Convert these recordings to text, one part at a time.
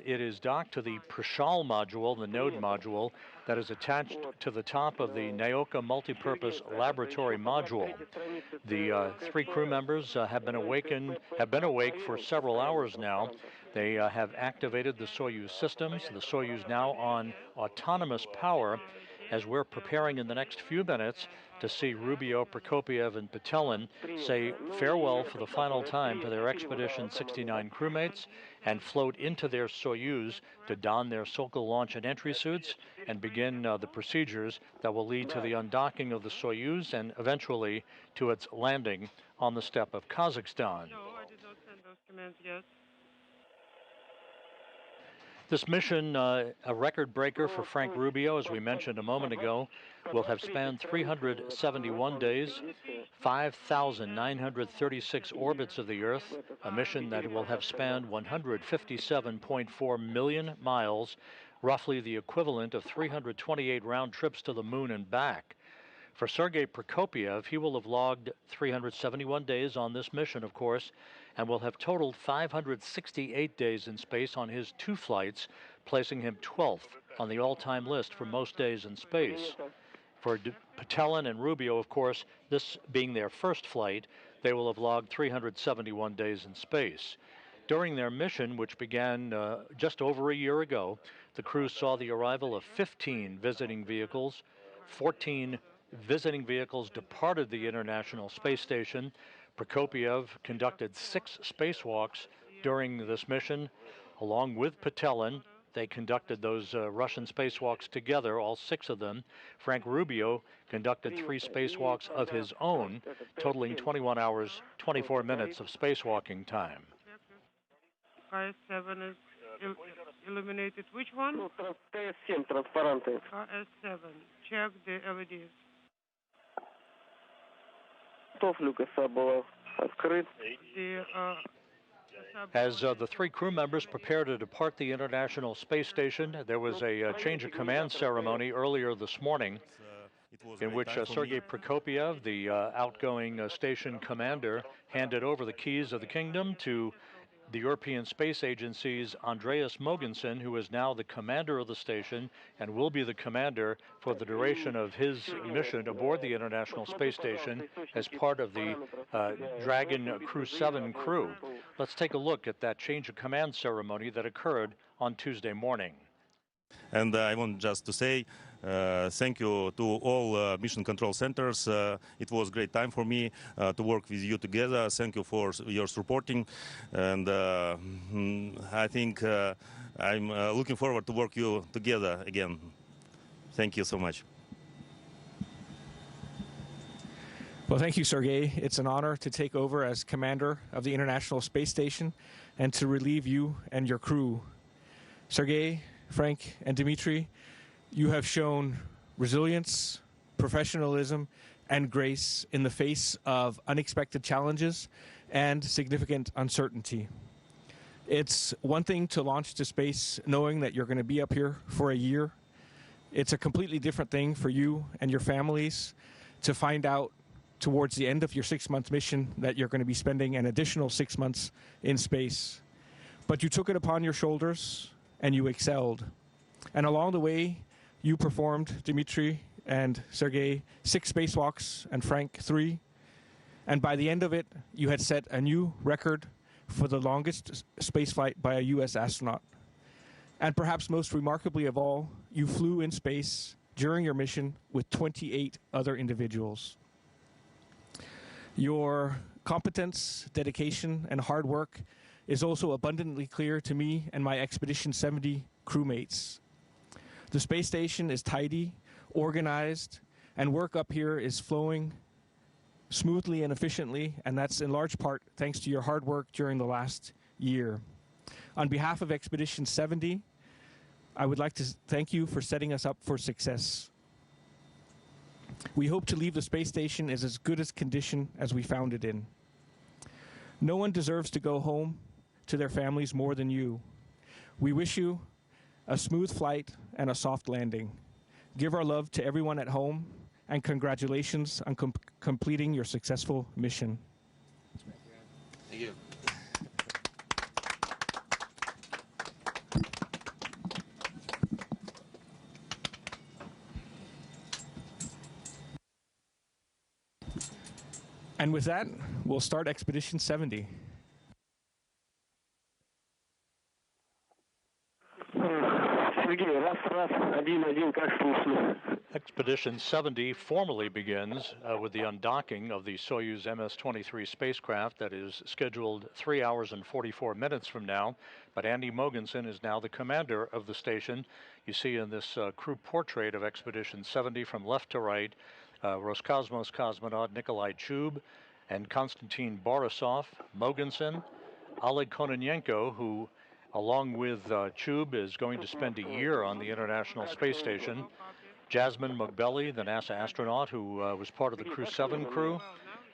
It is docked to the Prishal module, the node module, that is attached to the top of the Naoka multipurpose laboratory module. The three crew members have been awake for several hours now. They have activated the Soyuz systems. The Soyuz now on autonomous power, as we're preparing in the next few minutes to see Rubio, Prokopyev, and Petelin say farewell for the final time to their Expedition 69 crewmates and float into their Soyuz to don their Sokol launch and entry suits and begin the procedures that will lead to the undocking of the Soyuz and eventually to its landing on the steppe of Kazakhstan. No, I did not send those commands yet. This mission, a record breaker for Frank Rubio, as we mentioned a moment ago, will have spanned 371 days, 5,936 orbits of the Earth, a mission that will have spanned 157.4 million miles, roughly the equivalent of 328 round trips to the moon and back. For Sergey Prokopyev, he will have logged 371 days on this mission, of course, and will have totaled 568 days in space on his two flights, placing him 12th on the all-time list for most days in space. For Petelin and Rubio, of course, this being their first flight, they will have logged 371 days in space. During their mission, which began just over a year ago, the crew saw the arrival of 15 visiting vehicles. 14 visiting vehicles departed the International Space Station. Prokopyev conducted 6 spacewalks during this mission. Along with Petelin, they conducted those Russian spacewalks together, all 6 of them. Frank Rubio conducted 3 spacewalks of his own, totaling 21 hours, 24 minutes of spacewalking time. KS7 is illuminated. Which one? KS7. Check the LEDs. As the 3 crew members prepare to depart the International Space Station, there was a change of command ceremony earlier this morning in which Sergey Prokopyev, the outgoing station commander, handed over the keys of the kingdom to the European Space Agency's Andreas Mogensen, who is now the commander of the station and will be the commander for the duration of his mission aboard the International Space Station as part of the Dragon Crew 7 crew. Let's take a look at that change of command ceremony that occurred on Tuesday morning. And I want just to say thank you to all mission control centers. It was a great time for me to work with you together. Thank you for your supporting. And I think I'm looking forward to work you together again. Thank you so much. Well, thank you, Sergey. It's an honor to take over as commander of the International Space Station and to relieve you and your crew. Sergey, Frank, and Dmitry, you have shown resilience, professionalism, and grace in the face of unexpected challenges and significant uncertainty. It's one thing to launch to space knowing that you're going to be up here for a year. It's a completely different thing for you and your families to find out towards the end of your 6-month mission that you're going to be spending an additional 6 months in space. But you took it upon your shoulders and you excelled. And along the way, you performed, Dmitry and Sergey, 6 spacewalks and Frank 3. And by the end of it, you had set a new record for the longest spaceflight by a U.S. astronaut. And perhaps most remarkably of all, you flew in space during your mission with 28 other individuals. Your competence, dedication, and hard work is also abundantly clear to me and my Expedition 70 crewmates. The space station is tidy, organized, and work up here is flowing smoothly and efficiently, and that's in large part thanks to your hard work during the last year. On behalf of Expedition 70, I would like to thank you for setting us up for success. We hope to leave the space station in as good a condition as we found it in. No one deserves to go home to their families more than you. We wish you a smooth flight and a soft landing. Give our love to everyone at home, and congratulations on completing your successful mission. Thank you. And with that, we'll start Expedition 70. Sergey, раз, 1-1, как слышно? Expedition 70 formally begins with the undocking of the Soyuz MS-23 spacecraft that is scheduled 3 hours and 44 minutes from now. But Andy Mogensen is now the commander of the station. You see in this crew portrait of Expedition 70 from left to right, Roscosmos cosmonaut Nikolai Chub and Konstantin Borisov, Mogensen, Oleg Kononenko, who along with Chub is going to spend a year on the International Space Station, Jasmine Mugbelli, the NASA astronaut who was part of the Crew 7 crew,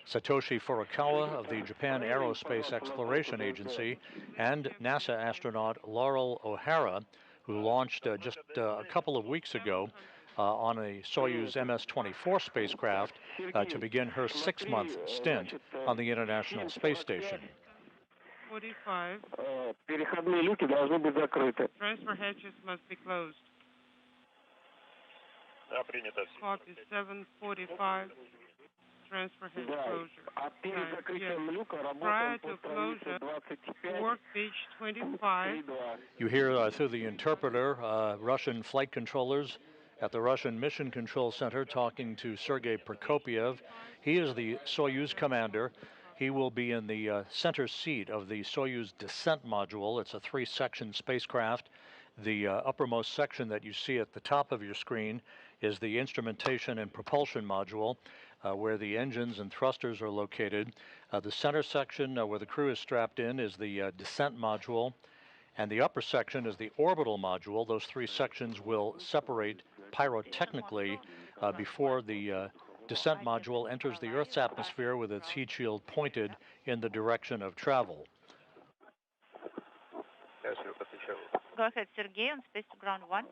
Satoshi Furukawa of the Japan Aerospace Exploration Agency, and NASA astronaut Laurel O'Hara, who launched just a couple of weeks ago on a Soyuz MS-24 spacecraft to begin her 6-month stint on the International Space Station. 45. Переходные люки должны быть закрыты. Transfer hatches must be closed. Да, принято. Copy 745. Transfer hatch closure. А перед закрытием люка Prior работаем to по странице closure, 25. work page 25. You hear through the interpreter Russian flight controllers at the Russian Mission Control Center talking to Sergey Prokopyev. He is the Soyuz commander. He will be in the center seat of the Soyuz descent module. It's a 3-section spacecraft. The uppermost section that you see at the top of your screen is the instrumentation and propulsion module, where the engines and thrusters are located. The center section where the crew is strapped in is the descent module, and the upper section is the orbital module. Those 3 sections will separate pyrotechnically before the descent module enters the Earth's atmosphere with its heat shield pointed in the direction of travel. Go ahead, Sergey, on space to ground 1.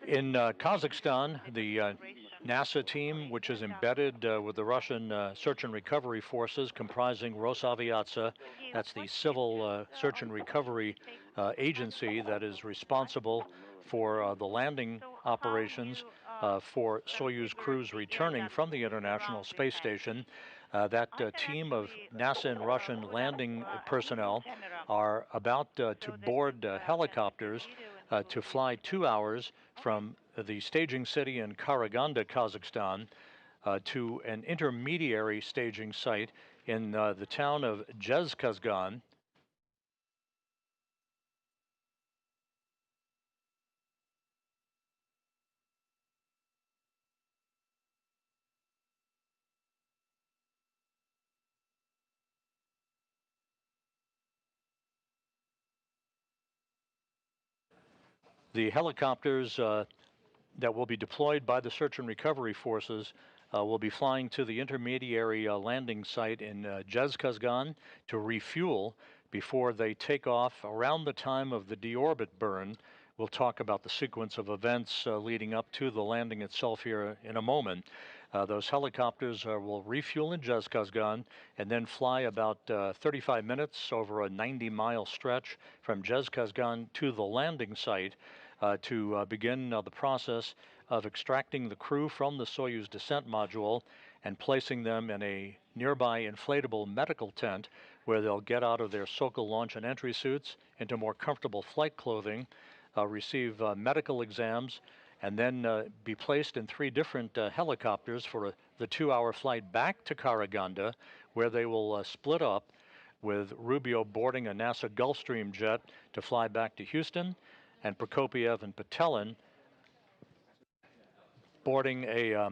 In Kazakhstan, the NASA team, which is embedded with the Russian search and recovery forces comprising Rosaviatsa, that's the civil search and recovery agency that is responsible for the landing operations for Soyuz crews returning from the International Space Station. That team of NASA and Russian landing personnel are about to board helicopters to fly 2 hours from the staging city in Karaganda, Kazakhstan, to an intermediary staging site in the town of Jezkazgan. The helicopters that will be deployed by the search and recovery forces will be flying to the intermediary landing site in Jezkazgan to refuel before they take off around the time of the Deorbit burn. We'll talk about the sequence of events leading up to the landing itself here in a moment. Those helicopters will refuel in Jezkazgan and then fly about 35 minutes over a 90-mile stretch from Jezkazgan to the landing site to begin the process of extracting the crew from the Soyuz descent module and placing them in a nearby inflatable medical tent where they'll get out of their Sokol launch and entry suits into more comfortable flight clothing, receive medical exams, and then be placed in 3 different helicopters for the 2-hour flight back to Karaganda, where they will split up, with Rubio boarding a NASA Gulfstream jet to fly back to Houston, and Prokopyev and Petelin boarding a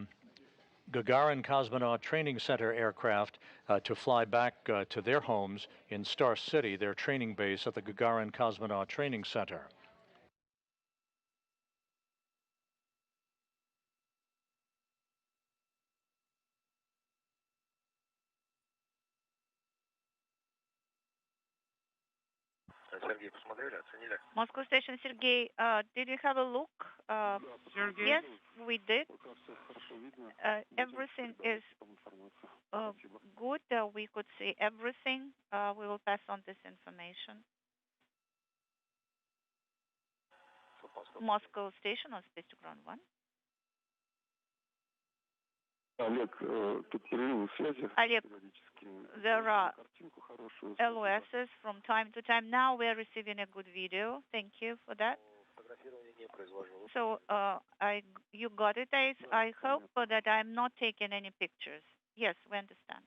Gagarin Cosmonaut Training Center aircraft to fly back to their homes in Star City, their training base at the Gagarin Cosmonaut Training Center. Сергей, посмотрели, оценили? Moscow Station, Sergey, did you have a look? Sergey? Yes, we did. Everything is good. We could see everything. We will pass on this information. Moscow Station on space to ground 1. Олег, there are LOSs from time to time. Now we're receiving a good video. Thank you for that. So you got it, I hope that I'm not taking any pictures. Yes, we understand.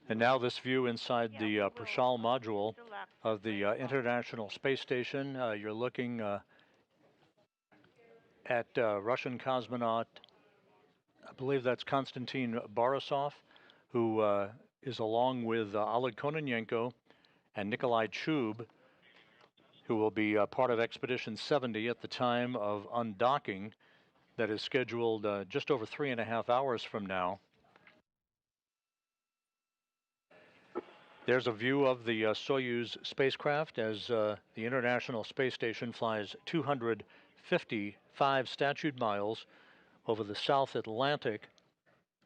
And now this view inside the Prashal module of the International Space Station. You're looking at Russian cosmonaut, I believe that's Konstantin Borisov, who is along with Oleg Kononenko and Nikolai Chub, who will be part of Expedition 70 at the time of undocking that is scheduled just over 3.5 hours from now. There's a view of the Soyuz spacecraft as the International Space Station flies 255 statute miles over the South Atlantic,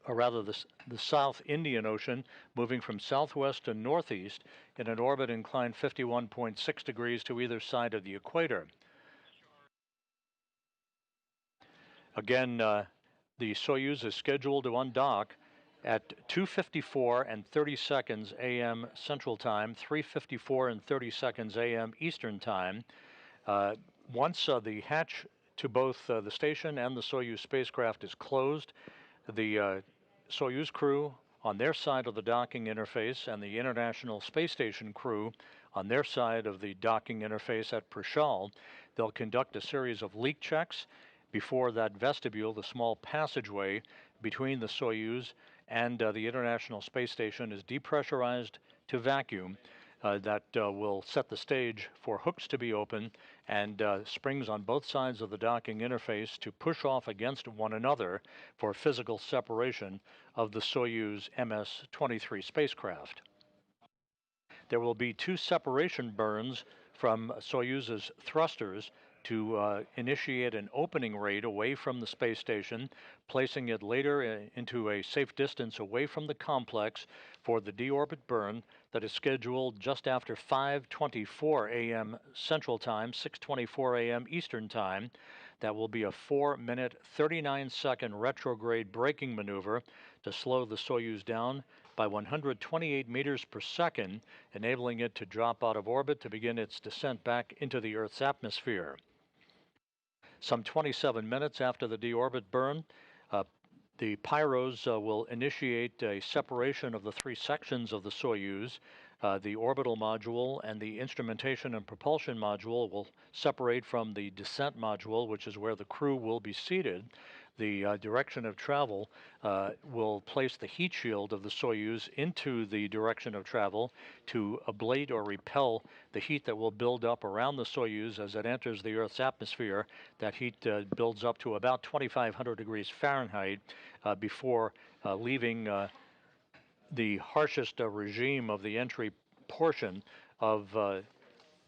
or rather the South Indian Ocean, moving from southwest to northeast in an orbit inclined 51.6 degrees to either side of the equator. Again, the Soyuz is scheduled to undock at 2:54 and 30 seconds a.m. Central Time, 3:54 and 30 seconds a.m. Eastern Time. Once the hatch to both the station and the Soyuz spacecraft is closed, the Soyuz crew on their side of the docking interface and the International Space Station crew on their side of the docking interface at Prashal, they'll conduct a series of leak checks before that vestibule, the small passageway between the Soyuz and the International Space Station is depressurized to vacuum. That will set the stage for hooks to be open and springs on both sides of the docking interface to push off against one another for physical separation of the Soyuz MS-23 spacecraft. There will be 2 separation burns from Soyuz's thrusters to initiate an opening rate away from the space station, placing it later into a safe distance away from the complex for the deorbit burn that is scheduled just after 5:24 a.m. Central Time, 6:24 a.m. Eastern Time. That will be a 4-minute, 39-second retrograde braking maneuver to slow the Soyuz down by 128 meters per second, enabling it to drop out of orbit to begin its descent back into the Earth's atmosphere. Some 27 minutes after the deorbit burn, the pyros will initiate a separation of the 3 sections of the Soyuz. The orbital module and the instrumentation and propulsion module will separate from the descent module, which is where the crew will be seated. The direction of travel will place the heat shield of the Soyuz into the direction of travel to ablate or repel the heat that will build up around the Soyuz as it enters the Earth's atmosphere. That heat builds up to about 2,500 degrees Fahrenheit before leaving the harshest regime of the entry portion of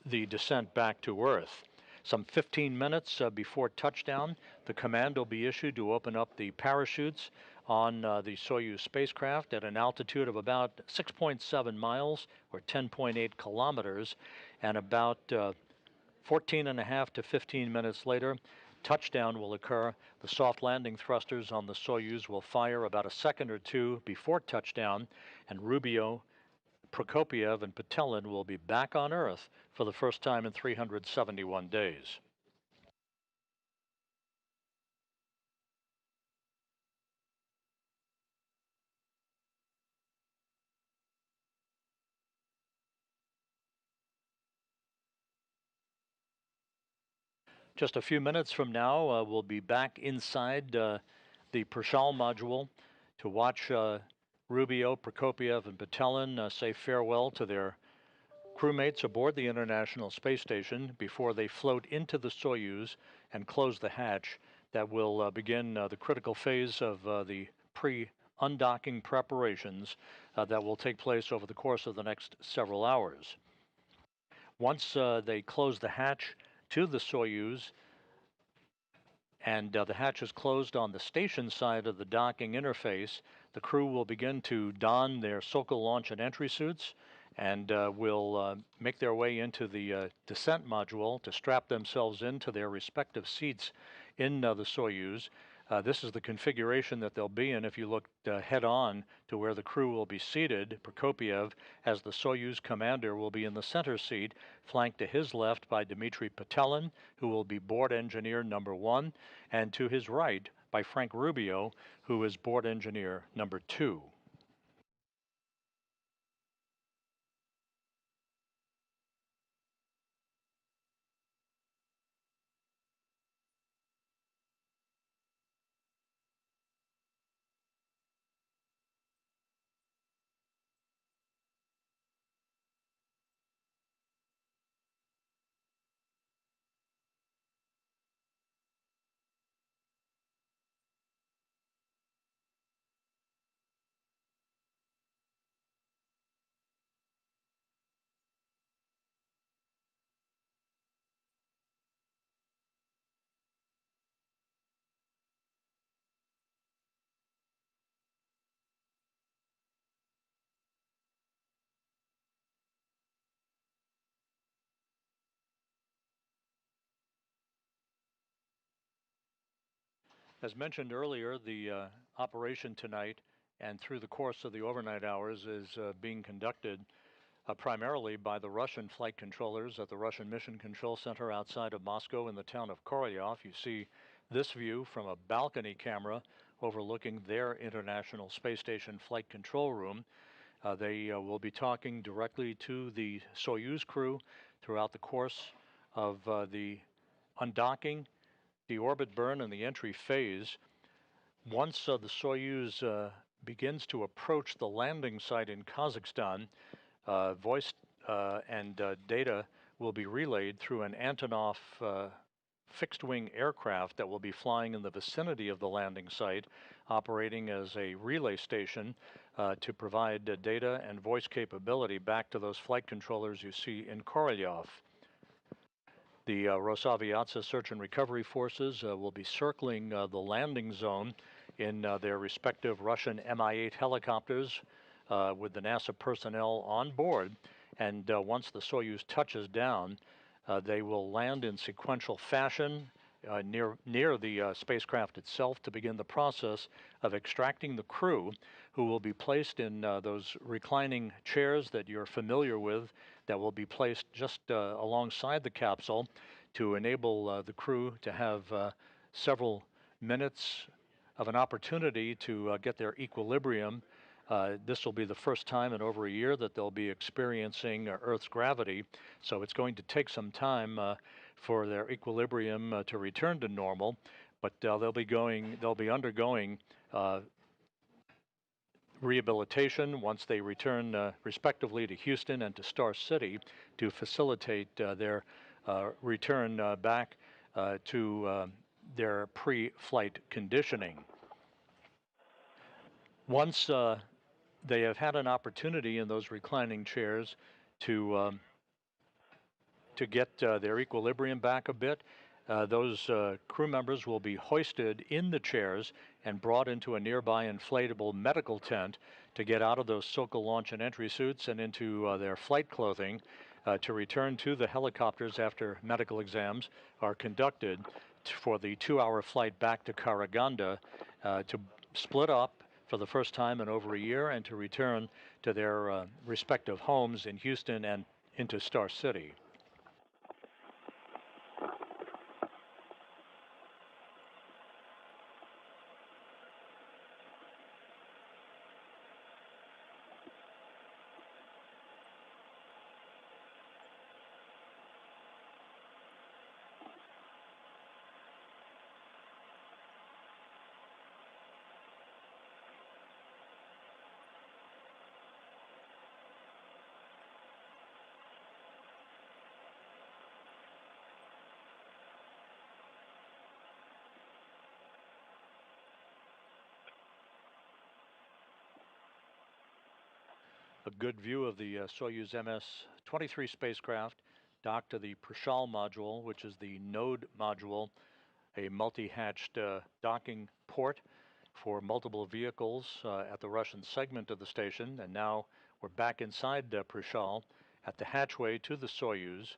the descent back to Earth. Some 15 minutes before touchdown, the command will be issued to open up the parachutes on the Soyuz spacecraft at an altitude of about 6.7 miles or 10.8 kilometers, and about 14.5 to 15 minutes later, touchdown will occur. The soft landing thrusters on the Soyuz will fire about a second or two before touchdown, and Rubio, Prokopyev, and Petelin will be back on Earth for the first time in 371 days. Just a few minutes from now, we'll be back inside the Prashal module to watch Rubio, Prokopyev, and Petelin say farewell to their crewmates aboard the International Space Station before they float into the Soyuz and close the hatch that will begin the critical phase of the pre-undocking preparations that will take place over the course of the next several hours. Once they close the hatch to the Soyuz, and the hatch is closed on the station side of the docking interface, the crew will begin to don their Sokol launch and entry suits and will make their way into the descent module to strap themselves into their respective seats in the Soyuz. This is the configuration that they'll be in if you look head on to where the crew will be seated. Prokopyev, as the Soyuz commander, will be in the center seat, flanked to his left by Dmitry Petelin, who will be board engineer number 1, and to his right by Frank Rubio, who is board engineer number 2. As mentioned earlier, the operation tonight and through the course of the overnight hours is being conducted primarily by the Russian flight controllers at the Russian Mission Control Center outside of Moscow in the town of Korolyov. You see this view from a balcony camera overlooking their International Space Station flight control room. They will be talking directly to the Soyuz crew throughout the course of the undocking, the orbit burn, and the entry phase. Once the Soyuz begins to approach the landing site in Kazakhstan, voice and data will be relayed through an Antonov fixed-wing aircraft that will be flying in the vicinity of the landing site, operating as a relay station to provide data and voice capability back to those flight controllers you see in Korolyov. The Rosaviatsa search and recovery forces will be circling the landing zone in their respective Russian Mi-8 helicopters with the NASA personnel on board. And once the Soyuz touches down, they will land in sequential fashion near the spacecraft itself to begin the process of extracting the crew, who will be placed in those reclining chairs that you're familiar with that will be placed just alongside the capsule to enable the crew to have several minutes of an opportunity to get their equilibrium. This will be the first time in over a year that they'll be experiencing Earth's gravity, so it's going to take some time for their equilibrium to return to normal, but they'll be undergoing rehabilitation once they return respectively to Houston and to Star City to facilitate their return back to their pre-flight conditioning. Once they have had an opportunity in those reclining chairs to get their equilibrium back a bit, those crew members will be hoisted in the chairs and brought into a nearby inflatable medical tent to get out of those Sokol launch and entry suits and into their flight clothing to return to the helicopters after medical exams are conducted for the 2-hour flight back to Karaganda to split up for the first time in over a year and to return to their respective homes in Houston and into Star City. A good view of the Soyuz MS-23 spacecraft docked to the Prishal module, which is the node module, a multi-hatched docking port for multiple vehicles at the Russian segment of the station. And now we're back inside Prishal at the hatchway to the Soyuz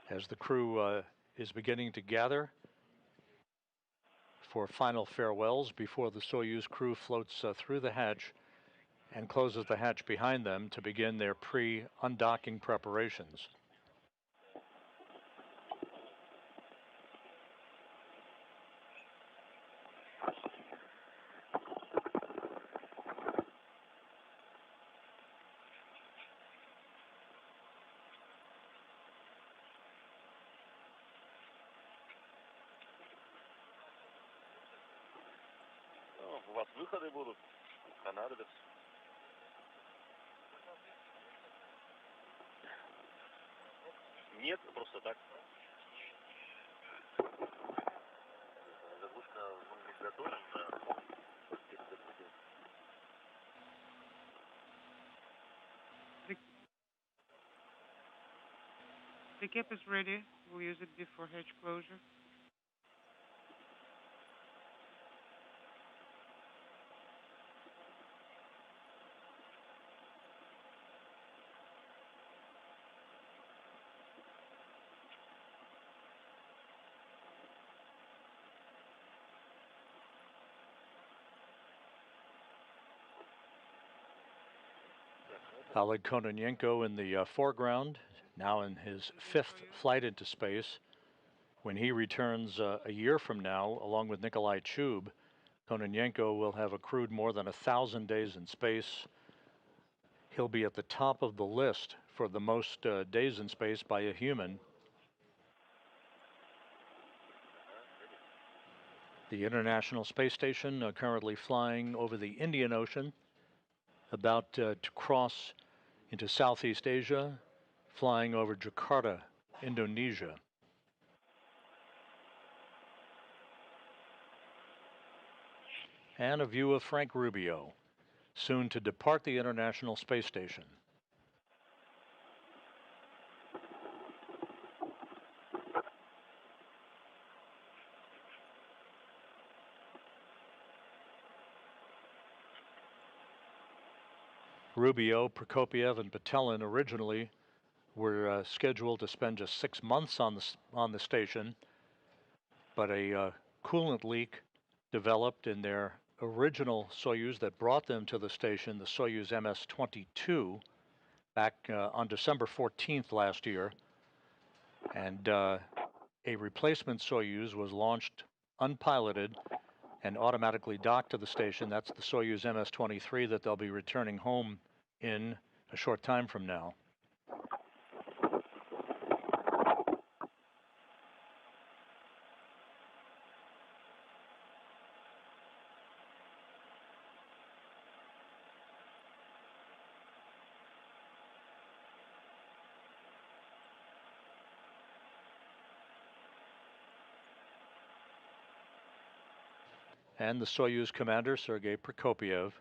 as the crew is beginning to gather for final farewells before the Soyuz crew floats through the hatch and closes the hatch behind them to begin their pre-undocking preparations. У вас выходы будут, понадобятся. Нет, просто так. Заглушка, мы готовим, перед закрытием. The cap is ready. We'll use it before hatch closure. Oleg Kononenko in the foreground, now in his 5th flight into space. When he returns a year from now, along with Nikolai Chub, Kononenko will have accrued more than 1,000 days in space. He'll be at the top of the list for the most days in space by a human. The International Space Station currently flying over the Indian Ocean, about to cross into Southeast Asia, flying over Jakarta, Indonesia. And a view of Frank Rubio, soon to depart the International Space Station. Rubio, Prokopyev, and Petelin originally were scheduled to spend just 6 months on the station, but a coolant leak developed in their original Soyuz that brought them to the station, the Soyuz MS-23, back on December 14th last year, and a replacement Soyuz was launched unpiloted and automatically docked to the station. That's the Soyuz MS-23 that they'll be returning home in a short time from now. And the Soyuz commander, Sergey Prokopyev,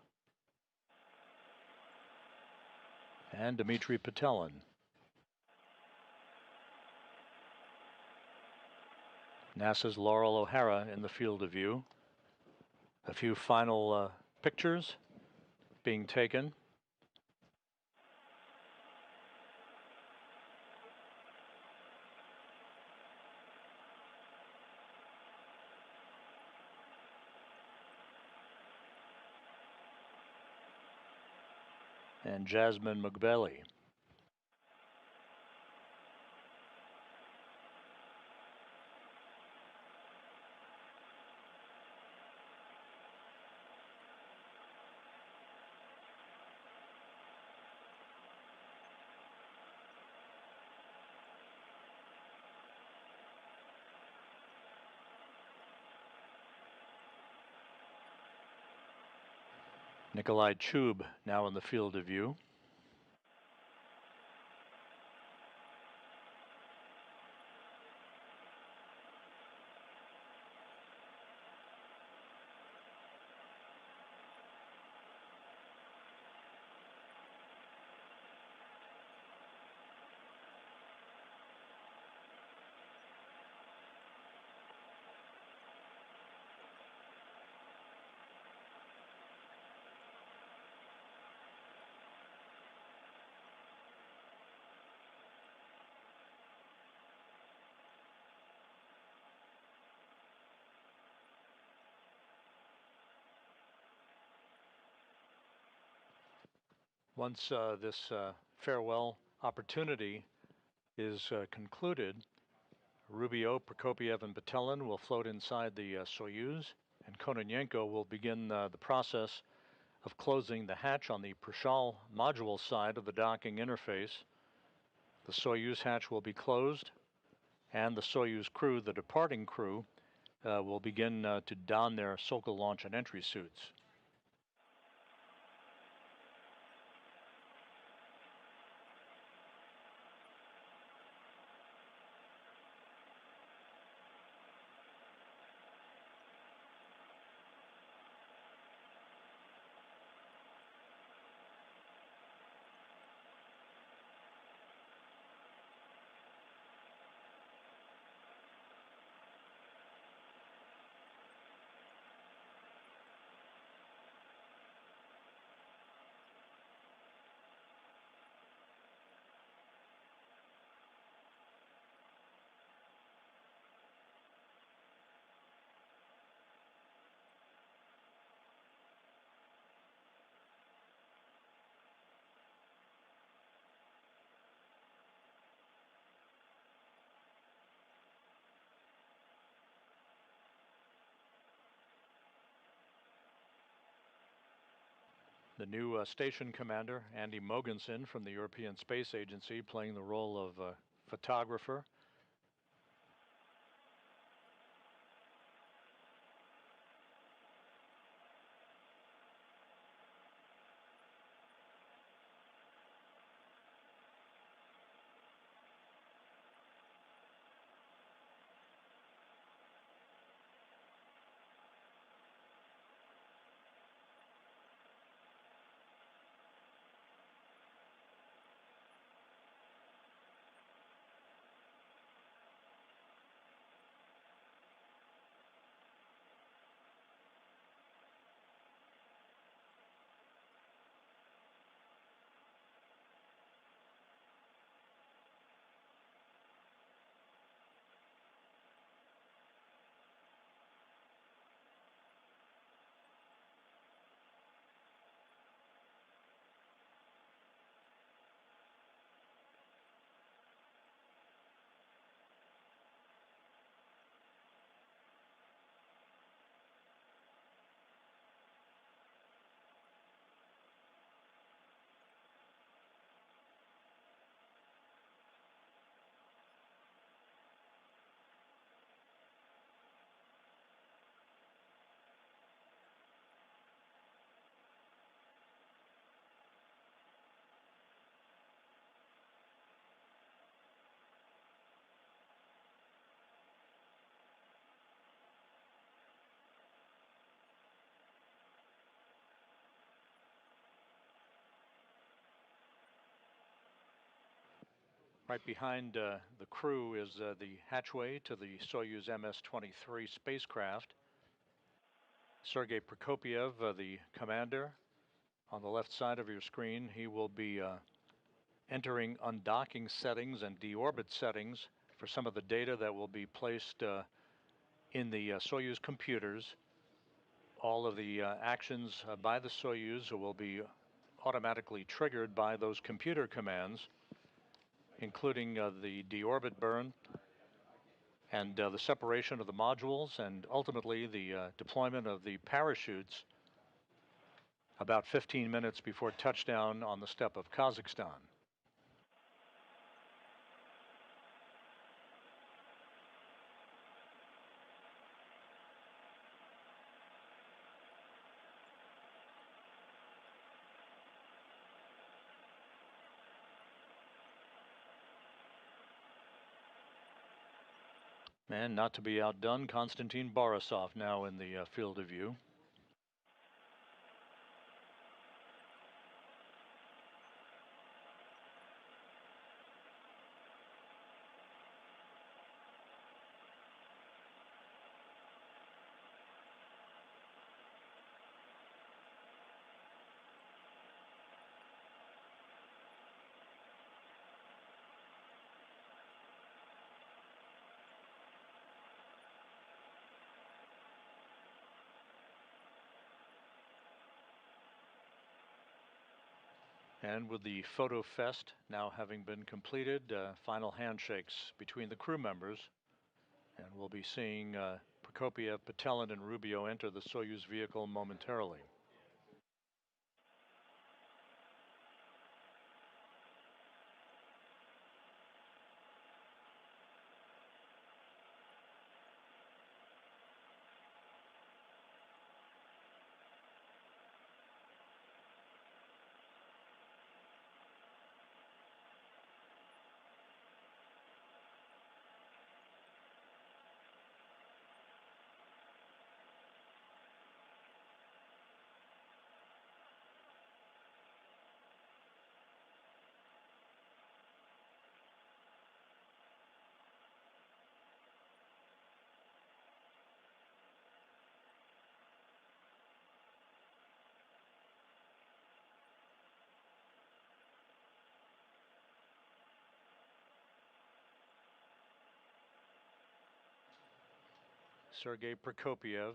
and Dmitry Petelin. NASA's Laurel O'Hara in the field of view. A few final pictures being taken. And Jasmine Mugbeli. Nikolai Chub now in the field of view. Once this farewell opportunity is concluded, Rubio, Prokopyev, and Petelin will float inside the Soyuz, and Kononenko will begin the process of closing the hatch on the Prashal module side of the docking interface. The Soyuz hatch will be closed, and the Soyuz crew, the departing crew, will begin to don their Sokol launch and entry suits. The new station commander, Andy Mogensen from the European Space Agency, playing the role of photographer. Right behind the crew is the hatchway to the Soyuz MS-23 spacecraft. Sergey Prokopyev, the commander, on the left side of your screen. He will be entering undocking settings and deorbit settings for some of the data that will be placed in the Soyuz computers. All of the actions by the Soyuz will be automatically triggered by those computer commands, including the deorbit burn and the separation of the modules, and ultimately the deployment of the parachutes about 15 minutes before touchdown on the steppe of Kazakhstan. And not to be outdone, Konstantin Borisov now in the field of view. And with the photo fest now having been completed, final handshakes between the crew members, and we'll be seeing Prokopyev, Petelin, and Rubio enter the Soyuz vehicle momentarily. Sergey Prokopyev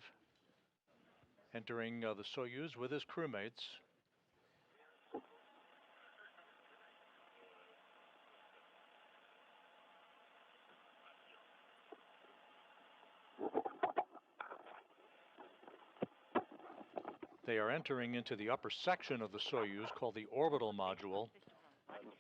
entering the Soyuz with his crewmates. They are entering into the upper section of the Soyuz called the orbital module,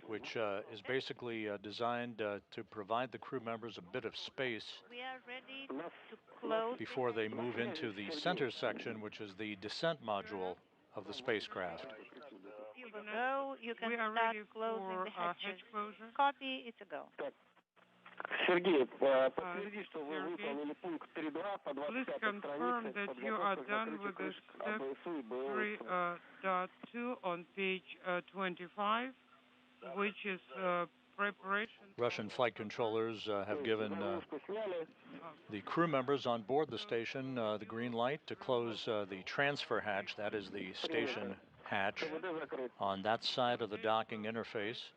which is basically designed to provide the crew members a bit of space We are ready to close before they move into the center section, which is the descent module of the spacecraft. You will go. You can We are start ready closing for the hatches. hatch closure. Copy. It's a go. Сергей, подтверди, что вы Sергey, выполнили пункт 3.2 по please 25 confirm странице that you are подготовка к done закрытию with the крышек step АБСУ и БОСУ. 3.2 on page 25, which is preparation. Russian flight controllers have given the crew members on board the station the green light to close the transfer hatch, that is the station hatch, on that side of the docking interface.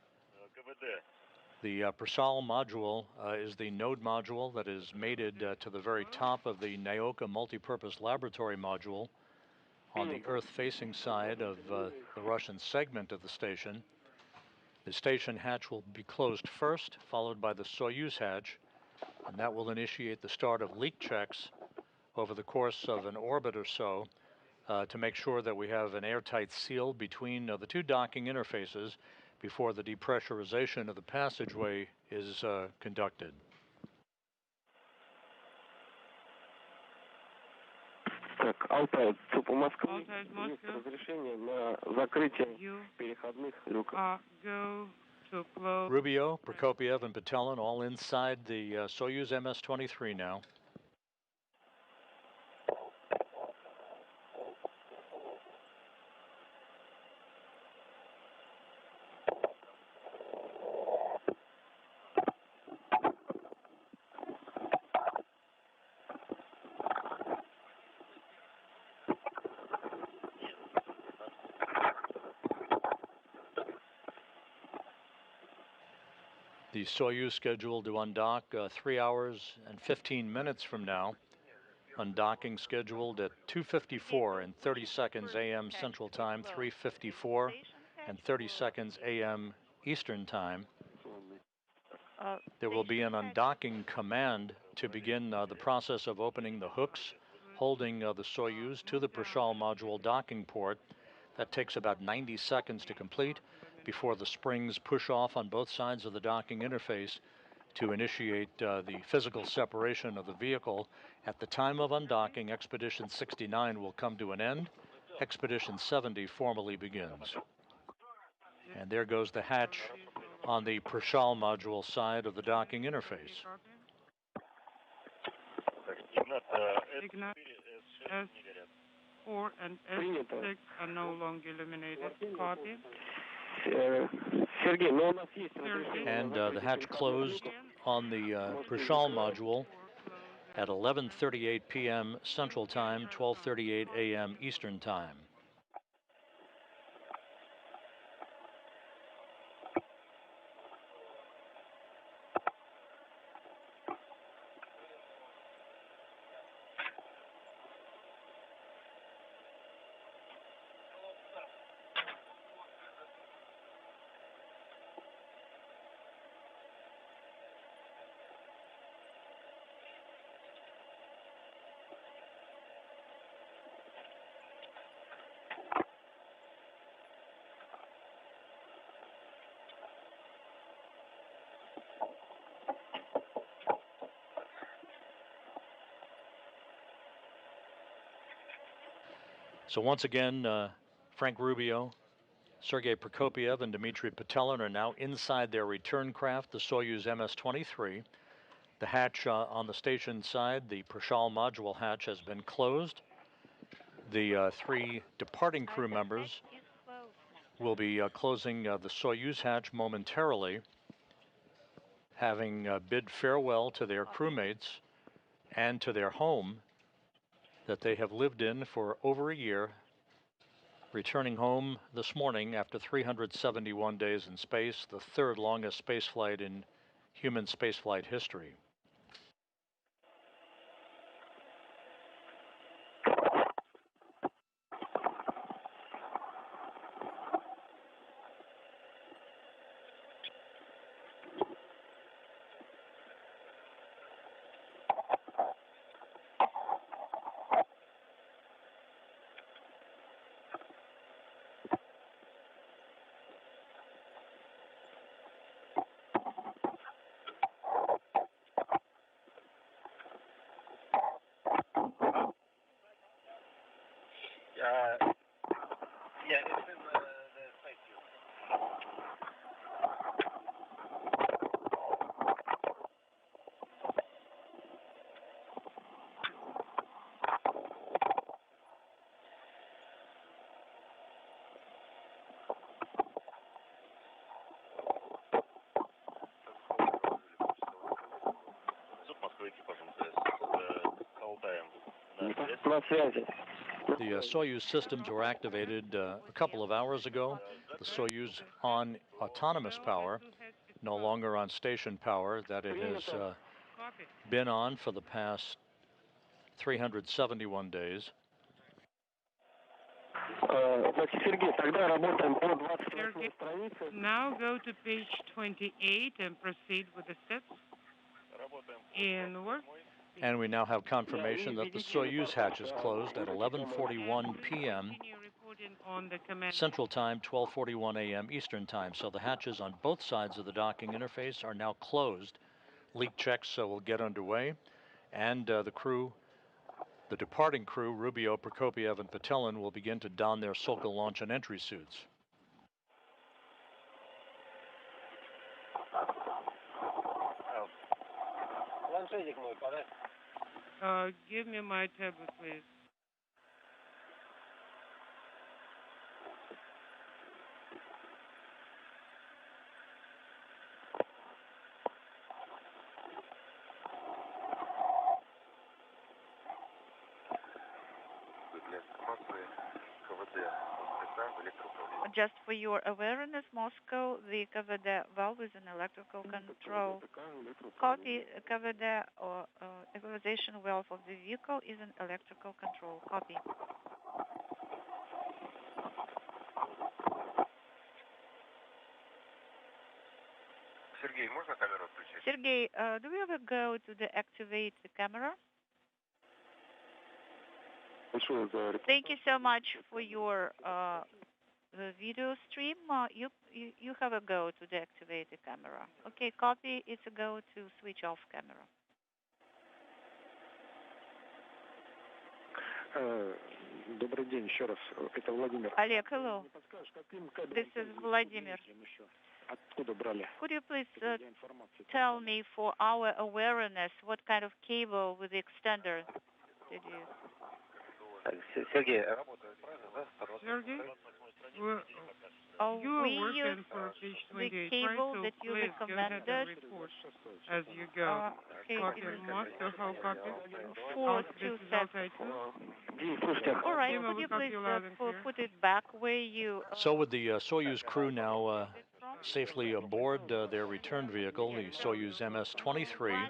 The Prashal module is the node module that is mated to the very top of the Naoka multipurpose laboratory module on the Earth-facing side of the Russian segment of the station. The station hatch will be closed first, followed by the Soyuz hatch, and that will initiate the start of leak checks over the course of an orbit or so to make sure that we have an airtight seal between the two docking interfaces before the depressurization of the passageway is conducted. Так, Алтай, ЦУПу Москвы, Altai, есть Moscow. разрешение на закрытие You переходных люков. go to close. Rubio, Prokopyev, and Petelin all inside the Soyuz MS-23 now. The Soyuz scheduled to undock 3 hours and 15 minutes from now. Undocking scheduled at 2:54 and 30 seconds a.m. Central Time, 3:54 and 30 seconds a.m. Eastern Time. There will be an undocking command to begin the process of opening the hooks holding the Soyuz to the Prashal module docking port. That takes about 90 seconds to complete before the springs push off on both sides of the docking interface to initiate the physical separation of the vehicle. At the time of undocking, Expedition 69 will come to an end. Expedition 70 formally begins. And there goes the hatch on the Prashal module side of the docking interface. Ignat, S4 and S6 are no longer illuminated. Copy. Сергей, но у нас есть разрешение. And the hatch closed on the Prashal module at 11:38 p.m. Central Time, 12:38 a.m. Eastern Time. So once again, Frank Rubio, Sergey Prokopyev, and Dmitry Petelin are now inside their return craft, the Soyuz MS-23. The hatch on the station side, the Prashal module hatch, has been closed. The three departing crew members will be closing the Soyuz hatch momentarily, having bid farewell to their crewmates and to their home that they have lived in for over a year, returning home this morning after 371 days in space, the third longest spaceflight in human spaceflight history. Yeah, it's in the space tube. На связи. The Soyuz systems were activated a couple of hours ago. The Soyuz on autonomous power, no longer on station power that it has Copy. been on for the past 371 days. Значит, Сергей, тогда работаем по 28 Sergey, странице. now go to page 28 and proceed with the steps in work. And we now have confirmation that the Soyuz hatch is closed at 11:41 p.m. Continue reporting on the command. Central Time, 12:41 a.m. Eastern Time. So the hatches on both sides of the docking interface are now closed. Leak checks will get underway, and the departing crew, Rubio, Prokopyev, and Petelin, will begin to don their Sokol launch and entry suits. Give me my tablet, please. Just for your awareness, Moscow, the KVD valve is an electrical control. Copy, KVD or equalization valve of the vehicle is an electrical control. Copy. Sergey, можно камеру включить? Sergey, do we ever go to deactivate the camera? Большое за Thank you so much for your the video stream. You have a go to deactivate the camera. Okay, copy. It's a go to switch off camera. Добрый день еще раз. Это Владимир. Олег, hello. Не подскажешь, каким кабелем This is Vladimir. еще? Откуда брали? Could you please Для информации. tell me, for our awareness, what kind of cable with the extender did you use? Сергей, работает правильно, да? Sergey, Oh, you are we working use for page the 28, cable right? that So you please go ahead and recommended. report as you go. Okay, Copy it's Moscow, how copy? 426. This is Altai 2. Дим, слушайте, All right, Dima, could we you copy please you loud and clear. put it back where you... So with the Soyuz crew now safely aboard their return vehicle, the Soyuz MS-23,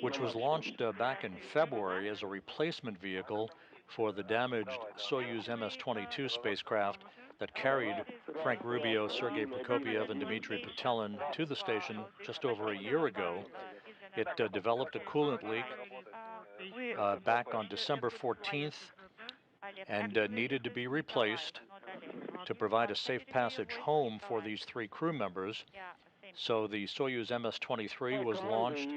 which was launched back in February as a replacement vehicle for the damaged Soyuz MS-22 spacecraft that carried Frank Rubio, Sergey Prokopyev, and Dmitry Petelin to the station just over a year ago. It developed a coolant leak back on December 14th and needed to be replaced to provide a safe passage home for these three crew members. So the Soyuz MS-23 was launched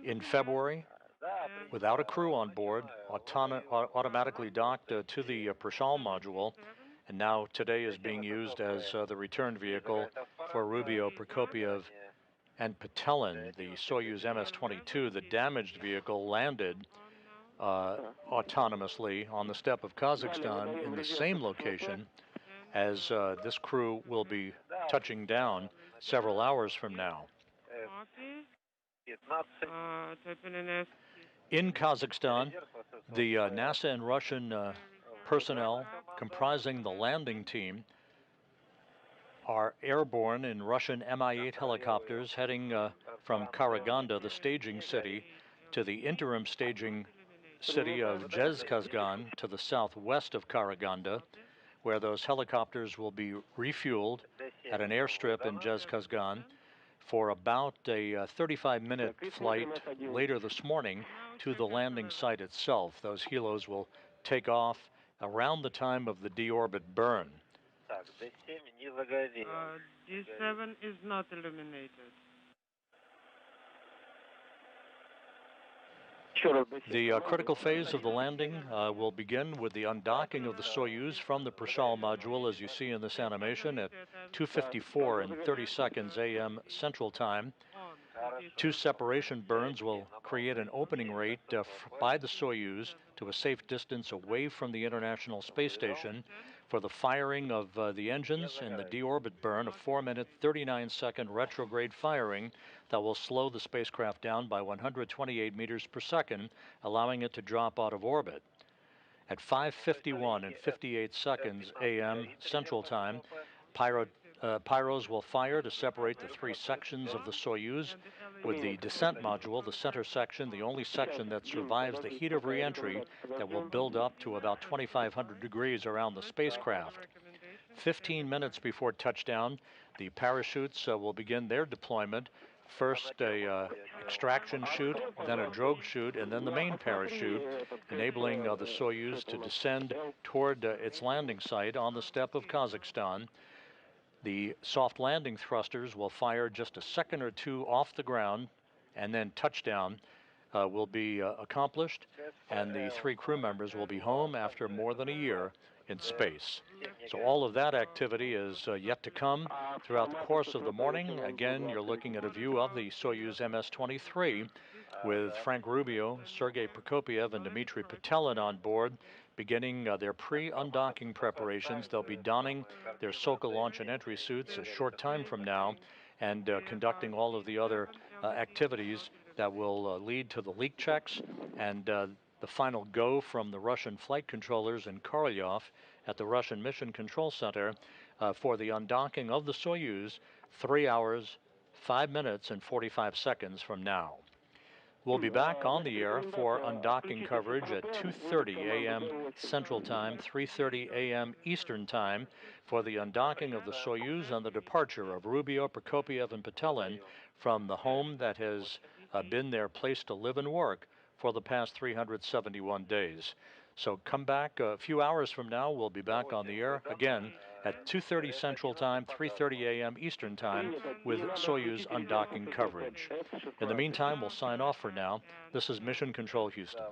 in February without a crew on board, automatically docked to the Prashal module, and now today is being used as the return vehicle for Rubio, Prokopyev, and Petelin. The Soyuz MS-23, the damaged vehicle, landed autonomously on the steppe of Kazakhstan in the same location as this crew will be touching down several hours from now. In Kazakhstan, the NASA and Russian personnel comprising the landing team are airborne in Russian Mi-8 helicopters heading from Karaganda, the staging city, to the interim staging city of Zhezkazgan to the southwest of Karaganda, where those helicopters will be refueled at an airstrip in Zhezkazgan for about a 35-minute flight later this morning to the landing site itself. Those helos will take off around the time of the deorbit burn. D7 is not illuminated. The critical phase of the landing will begin with the undocking of the Soyuz from the Prashal module, as you see in this animation, at 2:54 and 30 seconds a.m. Central Time. Two separation burns will create an opening rate by the Soyuz to a safe distance away from the International Space Station for the firing of the engines and the deorbit burn, a 4-minute, 39-second retrograde firing that will slow the spacecraft down by 128 meters per second, allowing it to drop out of orbit. At 5:51 and 58 seconds a.m. Central Time, pyros will fire to separate the three sections of the Soyuz, with the descent module, the center section, the only section that survives the heat of reentry that will build up to about 2,500 degrees around the spacecraft. 15 minutes before touchdown, the parachutes will begin their deployment. First a extraction chute, then a drogue chute, and then the main parachute, enabling the Soyuz to descend toward its landing site on the steppe of Kazakhstan. The soft landing thrusters will fire just a second or two off the ground, and then touchdown will be accomplished, and the three crew members will be home after more than a year in space. So all of that activity is yet to come throughout the course of the morning. Again, you're looking at a view of the Soyuz MS-23 with Frank Rubio, Sergey Prokopyev, and Dmitry Petelin on board, beginning their pre-undocking preparations. They'll be donning their Sokol launch and entry suits a short time from now and conducting all of the other activities that will lead to the leak checks and the final go from the Russian flight controllers in Korolyov at the Russian Mission Control Center for the undocking of the Soyuz 3 hours, 5 minutes, and 45 seconds from now. We'll be back on the air for undocking coverage at 2:30 a.m. Central Time, 3:30 a.m. Eastern Time for the undocking of the Soyuz and the departure of Rubio, Prokopyev, and Petelin from the home that has been their place to live and work for the past 371 days. So come back a few hours from now. We'll be back on the air again at 2:30 Central Time, 3:30 a.m. Eastern Time with Soyuz undocking coverage. In the meantime, we'll sign off for now. This is Mission Control Houston.